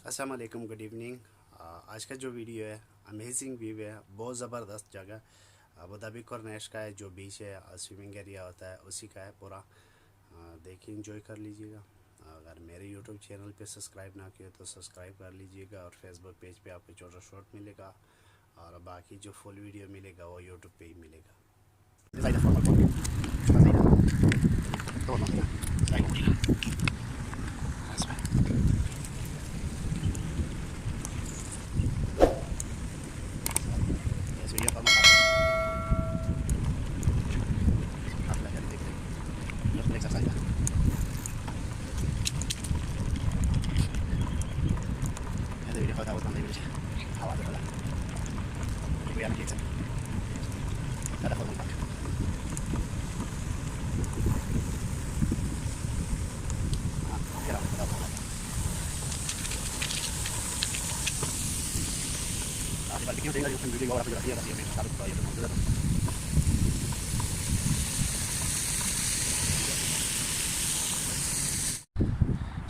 अस्सलाम वालेकुम, good evening. आज का जो वीडियो है अमेजिंग व्यू है, बहुत ज़बरदस्त जगह अबू धाबी कॉर्निश का है। जो बीच है स्विमिंग एरिया होता है उसी का है पूरा। देखिए इंजॉय कर लीजिएगा। अगर मेरे यूट्यूब चैनल पे सब्सक्राइब ना किए तो सब्सक्राइब कर लीजिएगा और फेसबुक पेज पे आपको छोटा शॉर्ट मिलेगा और बाकी जो फुल वीडियो मिलेगा वो यूट्यूब पे ही मिलेगा।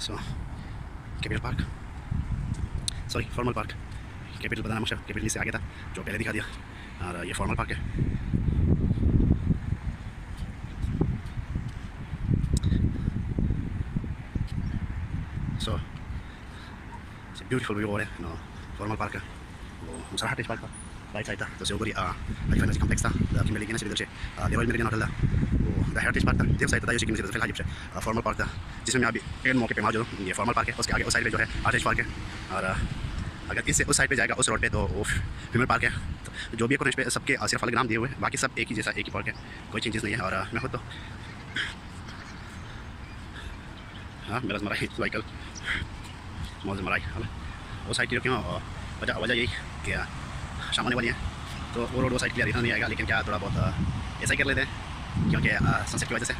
So, capital park, sorry formal park. Capital बताना मुश्किल, कैपिटल से आगे था जो पहले दिखा दिया, और ये फॉर्मल पार्क है। सो ब्यूटीफुल व्यू है ना, फॉर्मल पार्क है वो मुसरा हटेज पार्क राइट साइड था। तो से ऊपर फाइनेंस कॉम्प्लेक्स था कि मिलेगी ना से इधर से लेवल मेरिडियन होटल था वो द हेरिटेज पार्क था। देव साइड था जो कि फिर हाजिब से फॉर्मल पार्क था, जिसमें अभी एक मौके पे जो ये फॉर्मल पार्क है उसके आगे उस साइड पे जो है आर्टिज पार्क है। और अगर इससे उस साइड पे जाएगा उस रोड पे तो वो फीमेल पार्क है। तो जो भी है कॉर्निश पे सबके सिर्फ अलग नाम दिए हुए हैं, बाकी सब एक ही जैसा एक ही पार्क है, कोई चेंजेस नहीं है। और मैं खुद तो हाँ मेरा मराई साइकिल मौज मराई वो साइड की क्यों वजह यही कि शाम आने वाली है तो वो रोड वो साइड क्लियर इतना नहीं आएगा, लेकिन क्या थोड़ा बहुत ऐसा ही कर लेते हैं क्योंकि सनसेट की वजह से।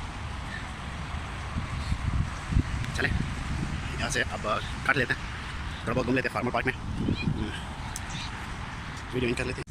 चलें यहाँ से अब काट लेते हैं, थोड़ा बहुत घूम लेते हैं फार्मर पार्क में, वीडियो कर लेते हैं।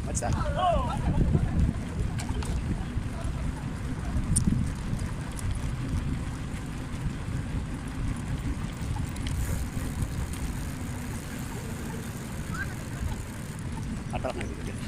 What's that? Atrás no hay que quieres.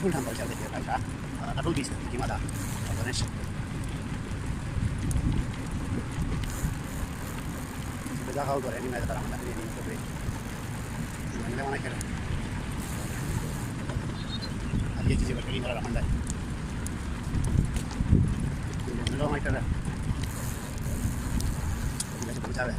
full handle siya dito kaya atong bis gimana Corniche sudah kau goreng ini ada tarang tak ini coba ini mana kira ada चीजें बकरी वाला रहा है लो मैं कर ये तो बचा है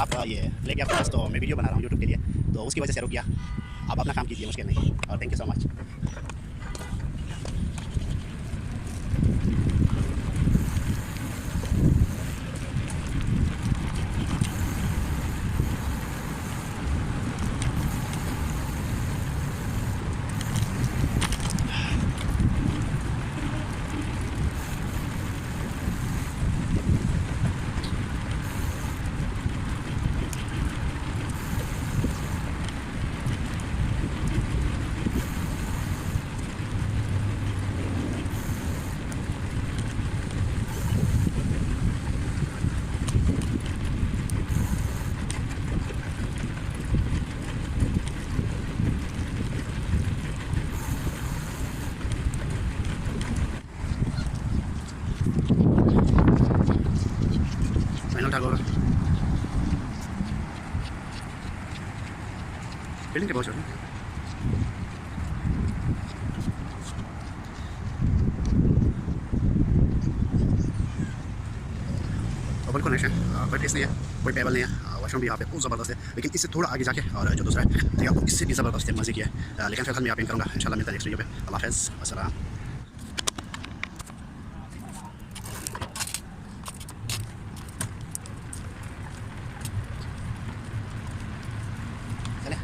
आप ये लेके आपके पास, तो मैं वीडियो बना रहा हूँ यूट्यूब के लिए, तो उसकी वजह से रुक गया। आप अपना काम कीजिए, मुश्किल नहीं, और thank you so much. Final tag होगा बिल्डिंग के बहुत छोटे। और बिल्कुल नहीं है, कोई फेस नहीं है, कोई टेबल नहीं है, वॉशरूम भी यहाँ पे बहुत ज़बरदस्त है। लेकिन इससे थोड़ा आगे जाके और जो दूसरा है तो आपको इससे भी ज़बरदस्त है, मज़े की है। लेकिन फिलहाल मैं यहाँ पे करूँगा, इंशाल्लाह मिलता है नेक्स्ट वीडियो पे। अल्लाह हाफ़िज़, अस्सलाम। चले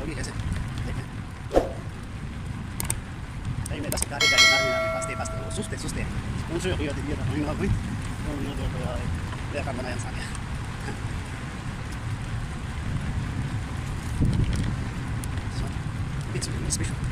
होगी कैसे देखें नहीं, मैं 10 कार्य जाके पास्ते suste un sueño que yo tenía también, no dejar nada en Zambia. So, it's special.